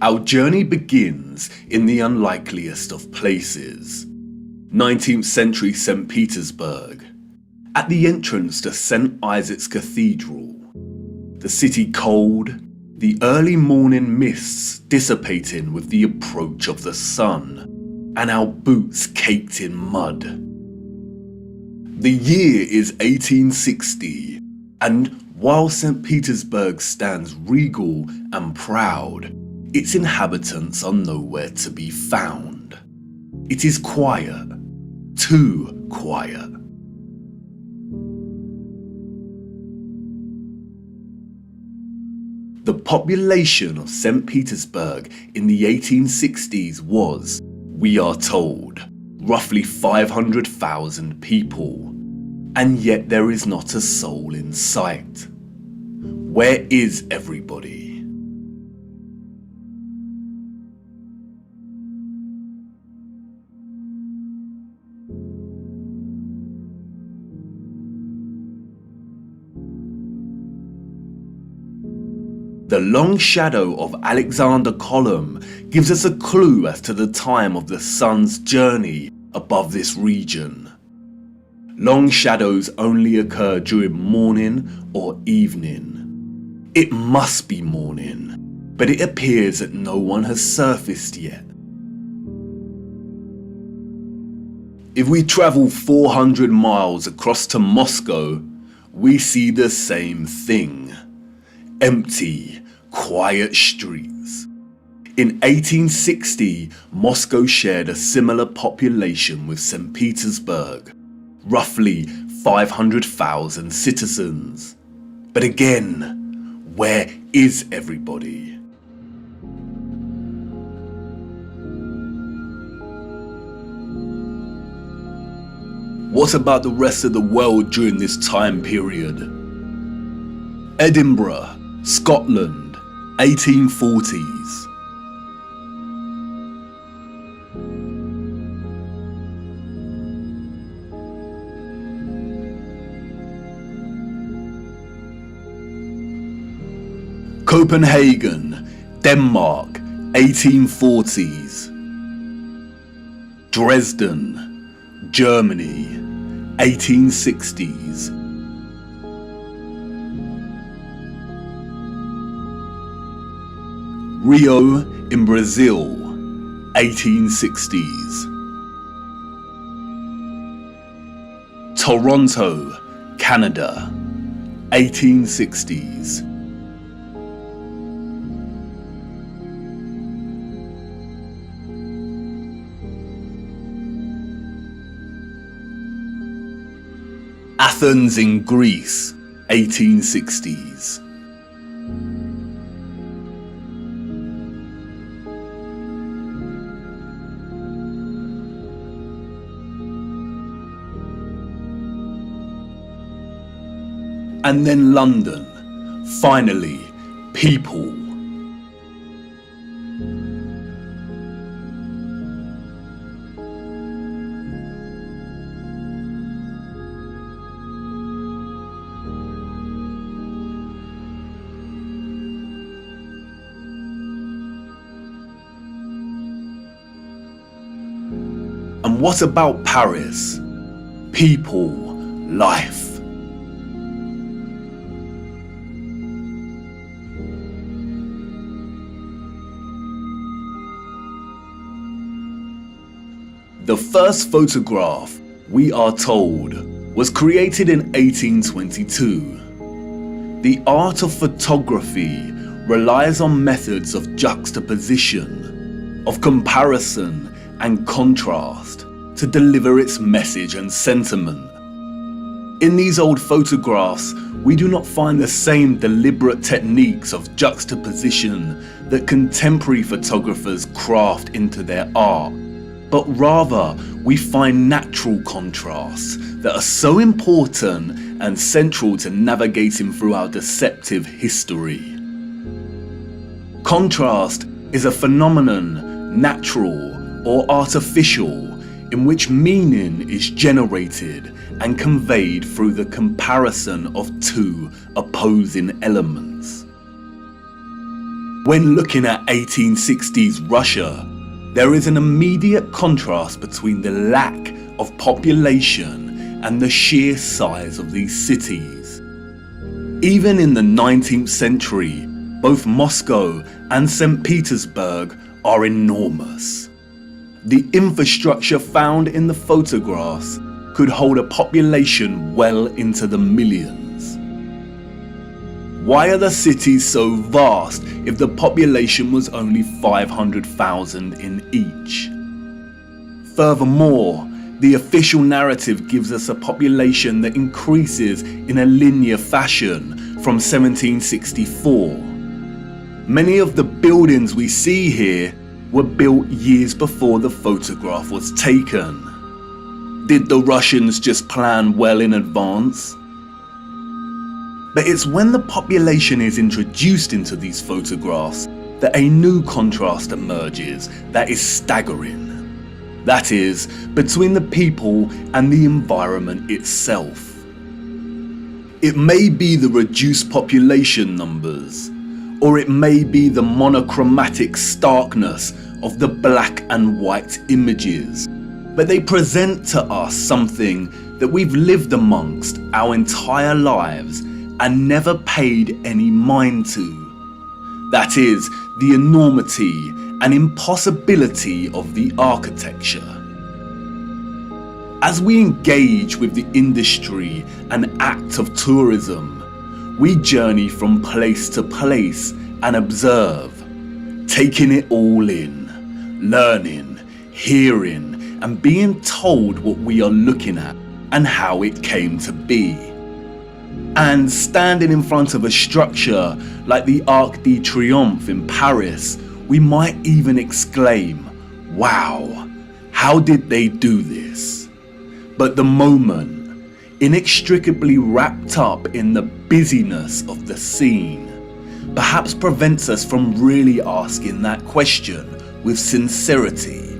Our journey begins in the unlikeliest of places, 19th century St. Petersburg, at the entrance to St. Isaac's Cathedral. The city cold, the early morning mists dissipating with the approach of the sun, and our boots caked in mud. The year is 1860, and while St. Petersburg stands regal and proud, its inhabitants are nowhere to be found. It is quiet, too quiet. The population of St. Petersburg in the 1860s was, we are told, roughly 500,000 people, and yet there is not a soul in sight. Where is everybody? The long shadow of Alexander Column gives us a clue as to the time of the sun's journey above this region. Long shadows only occur during morning or evening. It must be morning, but it appears that no one has surfaced yet. If we travel 400 miles across to Moscow, we see the same thing. Empty, quiet streets. In 1860, Moscow shared a similar population with St. Petersburg, roughly 500,000 citizens. But again, where is everybody? What about the rest of the world during this time period? Edinburgh, Scotland, 1840s. Copenhagen, Denmark, 1840s. Dresden, Germany, 1860s. Rio in Brazil, 1860s. Toronto, Canada, 1860s. Athens in Greece, 1860s. And then London, finally, people. And what about Paris? People, life. The first photograph, we are told, was created in 1822. The art of photography relies on methods of juxtaposition, of comparison and contrast to deliver its message and sentiment. In these old photographs, we do not find the same deliberate techniques of juxtaposition that contemporary photographers craft into their art, but rather we find natural contrasts that are so important and central to navigating through our deceptive history. Contrast is a phenomenon, natural or artificial, in which meaning is generated and conveyed through the comparison of two opposing elements. When looking at 1860s Russia, there is an immediate contrast between the lack of population and the sheer size of these cities. Even in the 19th century, both Moscow and St. Petersburg are enormous. The infrastructure found in the photographs could hold a population well into the millions. Why are the cities so vast if the population was only 500,000 in each? Furthermore, the official narrative gives us a population that increases in a linear fashion from 1764. Many of the buildings we see here were built years before the photograph was taken. Did the Russians just plan well in advance? But it's when the population is introduced into these photographs that a new contrast emerges that is staggering. That is, between the people and the environment itself. It may be the reduced population numbers, or it may be the monochromatic starkness of the black and white images, but they present to us something that we've lived amongst our entire lives and never paid any mind to. That is, the enormity and impossibility of the architecture. As we engage with the industry and act of tourism, we journey from place to place and observe, taking it all in, learning, hearing, and being told what we are looking at and how it came to be. And standing in front of a structure like the Arc de Triomphe in Paris, we might even exclaim, "Wow, how did they do this?" But the moment, inextricably wrapped up in the busyness of the scene, perhaps prevents us from really asking that question with sincerity.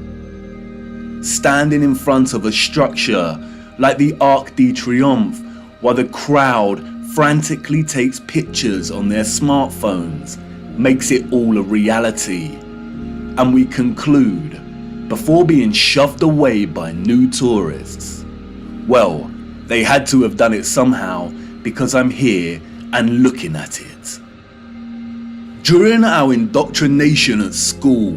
Standing in front of a structure like the Arc de Triomphe while the crowd frantically takes pictures on their smartphones makes it all a reality. And we conclude, before being shoved away by new tourists, well, they had to have done it somehow because I'm here and looking at it. During our indoctrination at school,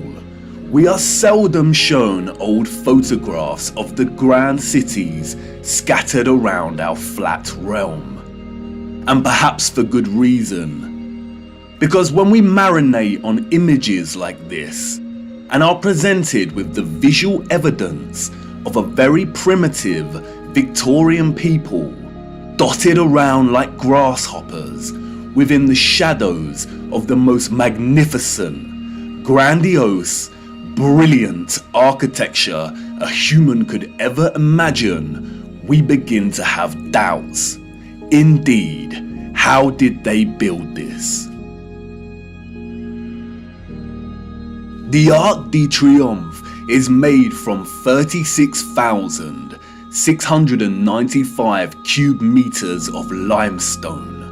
we are seldom shown old photographs of the grand cities scattered around our flat realm. And perhaps for good reason. Because when we marinate on images like this and are presented with the visual evidence of a very primitive Victorian people dotted around like grasshoppers within the shadows of the most magnificent, grandiose, brilliant architecture a human could ever imagine, we begin to have doubts. Indeed, how did they build this? The Arc de Triomphe is made from 36,695 cube meters of limestone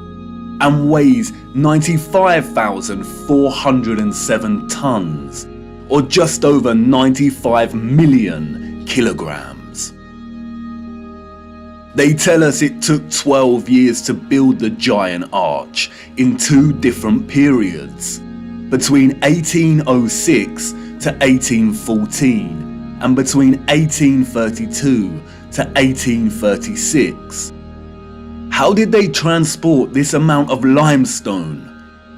and weighs 95,407 tons, or just over 95 million kilograms. They tell us it took 12 years to build the giant arch in two different periods, between 1806 to 1814 and between 1832 to 1836. How did they transport this amount of limestone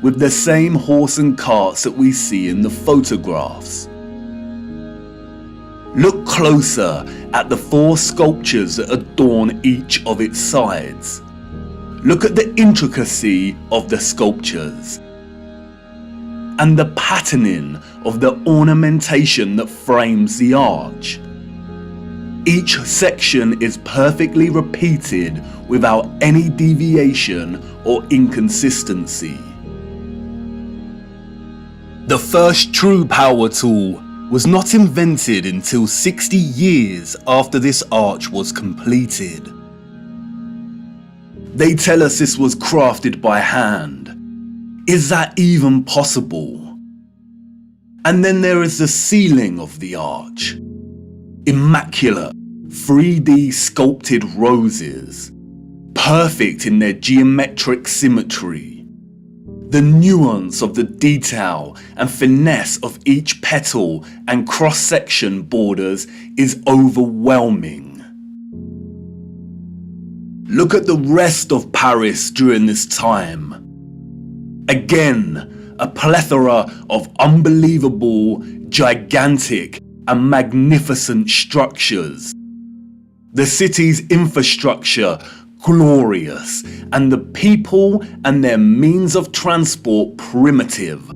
with the same horse and carts that we see in the photographs? Look closer at the four sculptures that adorn each of its sides. Look at the intricacy of the sculptures and the patterning of the ornamentation that frames the arch. Each section is perfectly repeated without any deviation or inconsistency. The first true power tool was not invented until 60 years after this arch was completed. They tell us this was crafted by hand. Is that even possible? And then there is the ceiling of the arch. Immaculate, 3D sculpted roses, perfect in their geometric symmetry. The nuance of the detail and finesse of each petal and cross-section borders is overwhelming. Look at the rest of Paris during this time. Again, a plethora of unbelievable, gigantic, and magnificent structures. The city's infrastructure glorious, and the people and their means of transport primitive,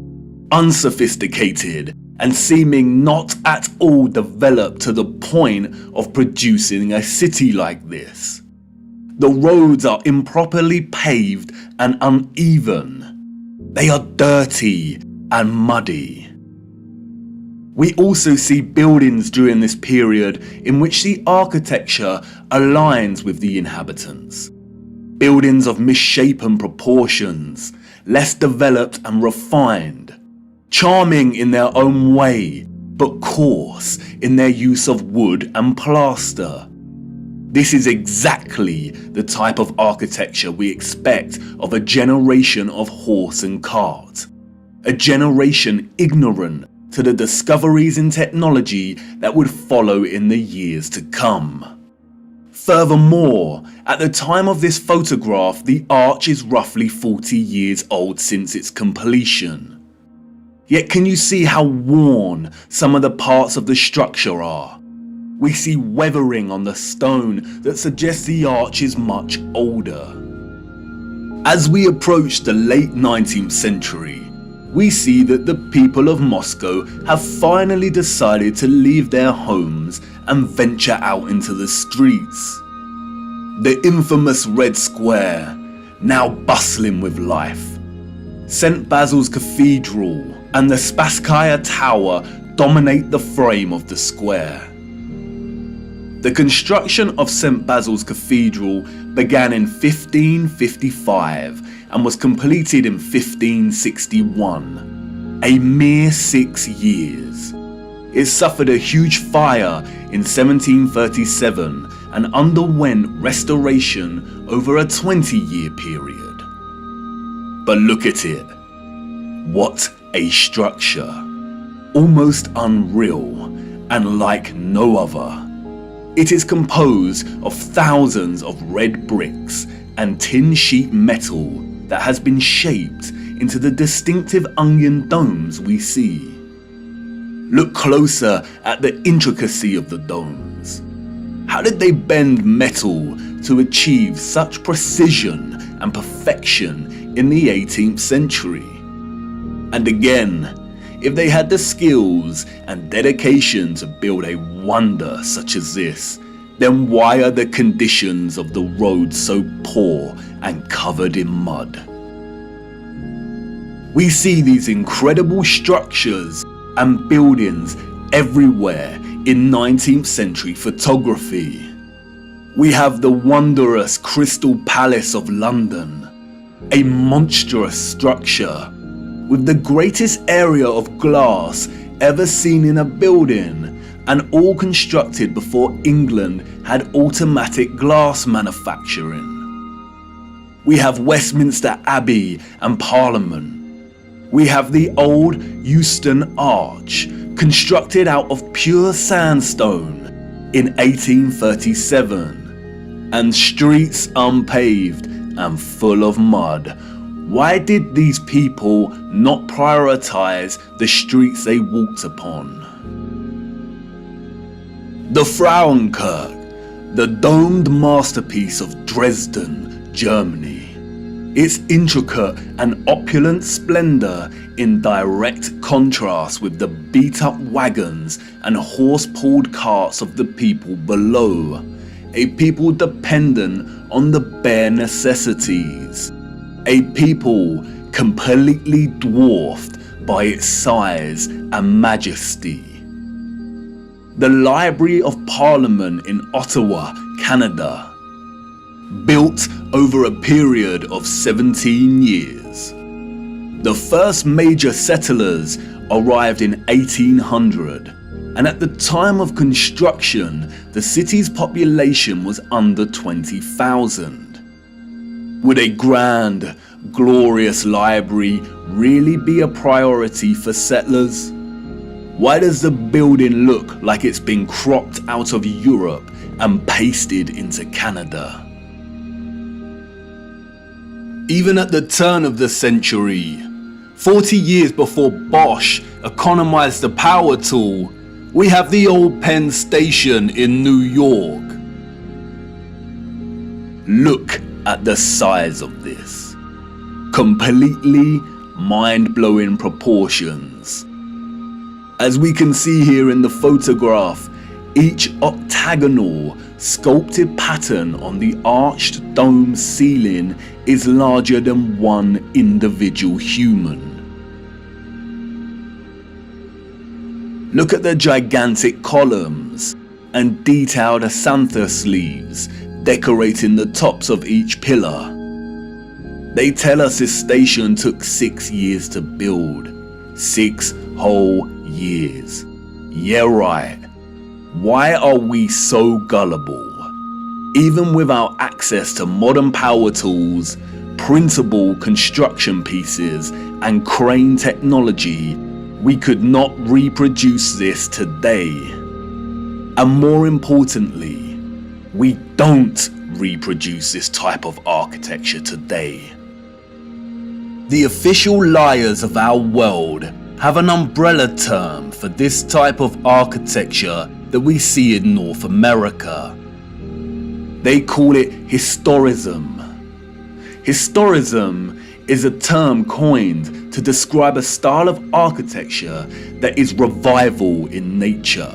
unsophisticated, and seeming not at all developed to the point of producing a city like this. The roads are improperly paved and uneven. They are dirty and muddy. We also see buildings during this period in which the architecture aligns with the inhabitants. Buildings of misshapen proportions, less developed and refined, charming in their own way, but coarse in their use of wood and plaster. This is exactly the type of architecture we expect of a generation of horse and cart. A generation ignorant to the discoveries in technology that would follow in the years to come. Furthermore, at the time of this photograph, the arch is roughly 40 years old since its completion. Yet can you see how worn some of the parts of the structure are? We see weathering on the stone that suggests the arch is much older. As we approach the late 19th century, we see that the people of Moscow have finally decided to leave their homes and venture out into the streets. The infamous Red Square, now bustling with life. St. Basil's Cathedral and the Spasskaya Tower dominate the frame of the square. The construction of St. Basil's Cathedral began in 1555 and was completed in 1561, a mere 6 years. It suffered a huge fire in 1737 and underwent restoration over a 20-year period. But look at it. What a structure. Almost unreal and like no other. It is composed of thousands of red bricks and tin sheet metal that has been shaped into the distinctive onion domes we see. Look closer at the intricacy of the domes. How did they bend metal to achieve such precision and perfection in the 18th century? And again, if they had the skills and dedication to build a wonder such as this, then why are the conditions of the road so poor and covered in mud? We see these incredible structures and buildings everywhere in 19th century photography. We have the wondrous Crystal Palace of London, a monstrous structure with the greatest area of glass ever seen in a building, and all constructed before England had automatic glass manufacturing. We have Westminster Abbey and Parliament. We have the old Euston Arch, constructed out of pure sandstone in 1837, and streets unpaved and full of mud. Why did these people not prioritize the streets they walked upon? The Frauenkirche, the domed masterpiece of Dresden, Germany. Its intricate and opulent splendor in direct contrast with the beat-up wagons and horse-pulled carts of the people below, a people dependent on the bare necessities. A people completely dwarfed by its size and majesty. The Library of Parliament in Ottawa, Canada, built over a period of 17 years. The first major settlers arrived in 1800, and at the time of construction, the city's population was under 20,000. Would a grand, glorious library really be a priority for settlers? Why does the building look like it's been cropped out of Europe and pasted into Canada? Even at the turn of the century, 40 years before Bosch economized the power tool, we have the old Penn Station in New York. Look at the size of this. Completely mind-blowing proportions. As we can see here in the photograph, each octagonal, sculpted pattern on the arched dome ceiling is larger than one individual human. Look at the gigantic columns and detailed acanthus leaves decorating the tops of each pillar. They tell us this station took 6 years to build. 6 whole years. Yeah, right. Why are we so gullible? Even without access to modern power tools, printable construction pieces, and crane technology, we could not reproduce this today. And more importantly, we don't reproduce this type of architecture today. The official liars of our world have an umbrella term for this type of architecture that we see in North America. They call it historism. Historism is a term coined to describe a style of architecture that is revival in nature,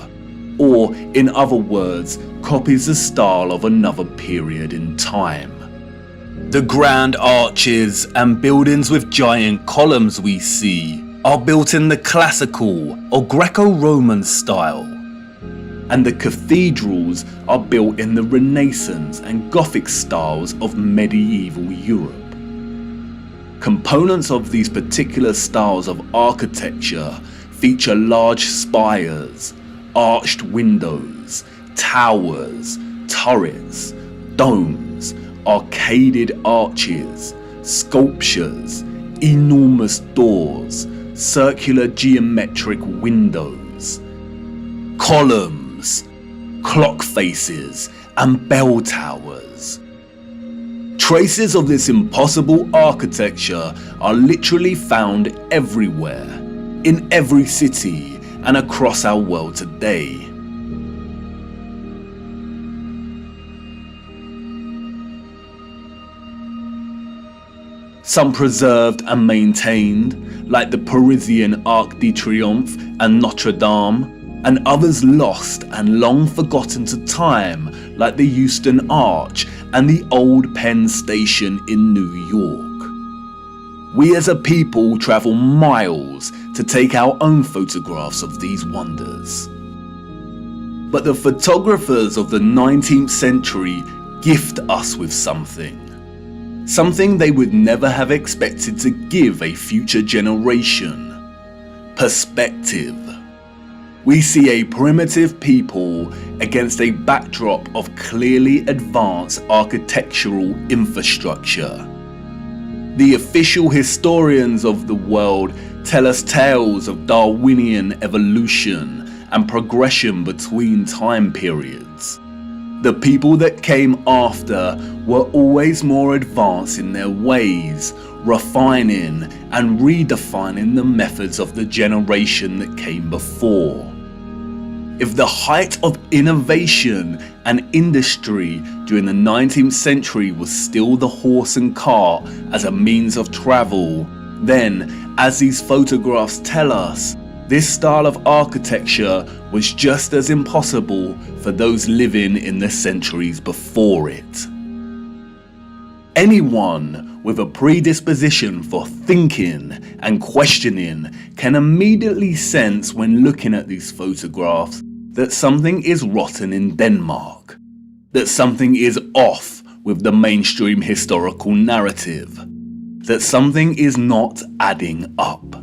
or in other words, copies the style of another period in time. The grand arches and buildings with giant columns we see are built in the classical or Greco-Roman style, and the cathedrals are built in the Renaissance and Gothic styles of medieval Europe. Components of these particular styles of architecture feature large spires, arched windows, towers, turrets, domes, arcaded arches, sculptures, enormous doors, circular geometric windows, columns, clock faces, and bell towers. Traces of this impossible architecture are literally found everywhere, in every city and across our world today. Some preserved and maintained, like the Parisian Arc de Triomphe and Notre Dame, and others lost and long forgotten to time, like the Euston Arch and the old Penn Station in New York. We as a people travel miles to take our own photographs of these wonders. But the photographers of the 19th century gift us with something they would never have expected to give a future generation: perspective. We see a primitive people against a backdrop of clearly advanced architectural infrastructure. The official historians of the world tell us tales of Darwinian evolution and progression between time periods. The people that came after were always more advanced in their ways, refining and redefining the methods of the generation that came before. If the height of innovation and industry during the 19th century was still the horse and cart as a means of travel, then, as these photographs tell us, this style of architecture was just as impossible for those living in the centuries before it. Anyone with a predisposition for thinking and questioning can immediately sense when looking at these photographs that something is rotten in Denmark, that something is off with the mainstream historical narrative, that something is not adding up.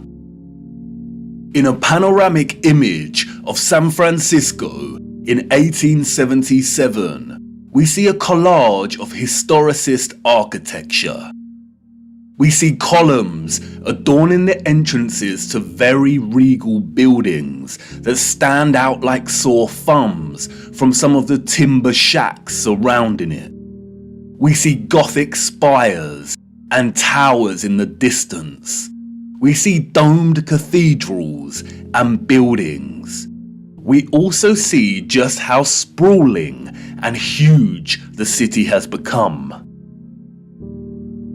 In a panoramic image of San Francisco in 1877, we see a collage of historicist architecture. We see columns adorning the entrances to very regal buildings that stand out like sore thumbs from some of the timber shacks surrounding it. We see Gothic spires and towers in the distance. We see domed cathedrals and buildings. We also see just how sprawling and huge the city has become.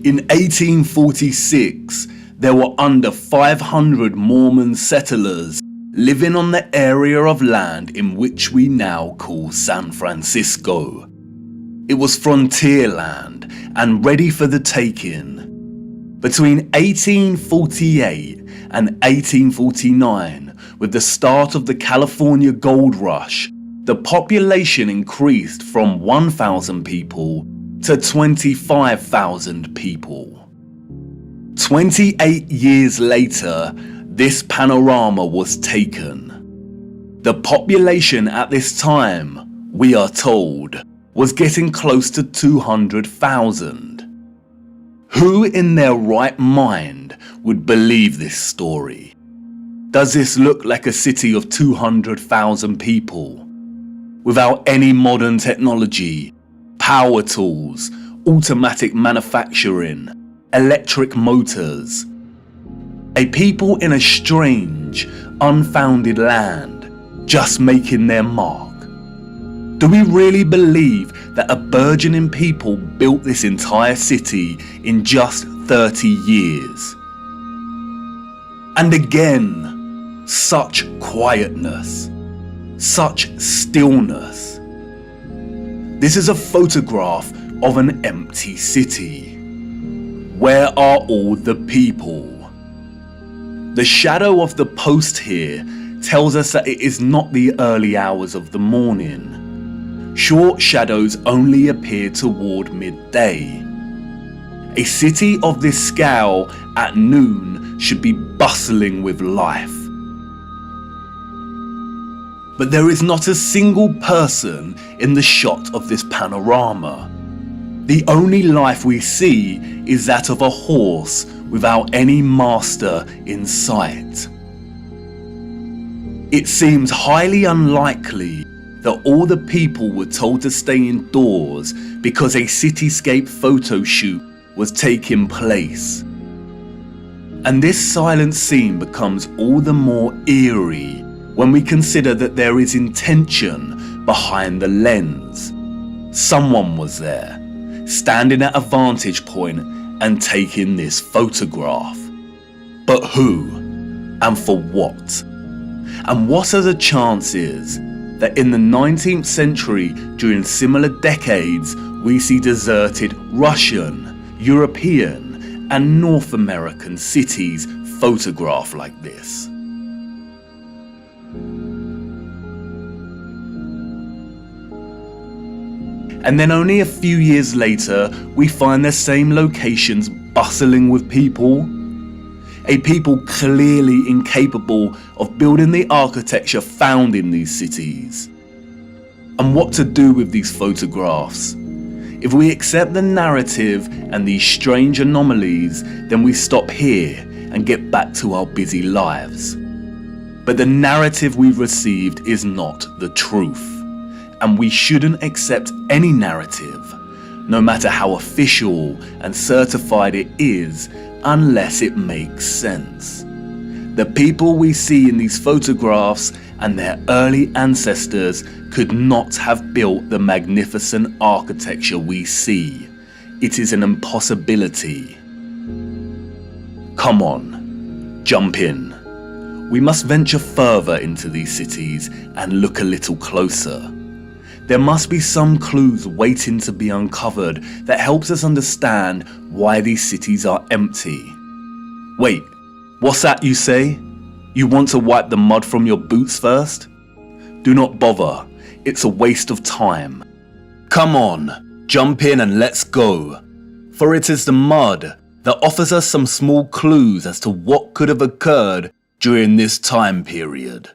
In 1846, there were under 500 Mormon settlers living on the area of land in which we now call San Francisco. It was frontier land and ready for the taking. Between 1848 and 1849, with the start of the California Gold Rush, the population increased from 1,000 people to 25,000 people. 28 years later, this panorama was taken. The population at this time, we are told, was getting close to 200,000. Who in their right mind would believe this story? Does this look like a city of 200,000 people? Without any modern technology, power tools, automatic manufacturing, electric motors. A people in a strange, unfounded land, just making their mark. Do we really believe that a burgeoning people built this entire city in just 30 years? And again, such quietness, such stillness. This is a photograph of an empty city. Where are all the people? The shadow of the post here tells us that it is not the early hours of the morning. Short shadows only appear toward midday. A city of this scale at noon should be bustling with life. But there is not a single person in the shot of this panorama. The only life we see is that of a horse without any master in sight. It seems highly unlikely that all the people were told to stay indoors because a cityscape photo shoot was taking place. And this silent scene becomes all the more eerie when we consider that there is intention behind the lens. Someone was there, standing at a vantage point and taking this photograph. But who? And for what? And what are the chances that in the 19th century, during similar decades, we see deserted Russian, European, and North American cities photographed like this? And then only a few years later, we find the same locations bustling with people. A people clearly incapable of building the architecture found in these cities. And what to do with these photographs? If we accept the narrative and these strange anomalies, then we stop here and get back to our busy lives. But the narrative we've received is not the truth. And we shouldn't accept any narrative, no matter how official and certified it is, unless it makes sense. The people we see in these photographs and their early ancestors could not have built the magnificent architecture we see. It is an impossibility. Come on, jump in. We must venture further into these cities and look a little closer. There must be some clues waiting to be uncovered that helps us understand why these cities are empty. Wait, what's that you say? You want to wipe the mud from your boots first? Do not bother, it's a waste of time. Come on, jump in and let's go. For it is the mud that offers us some small clues as to what could have occurred during this time period.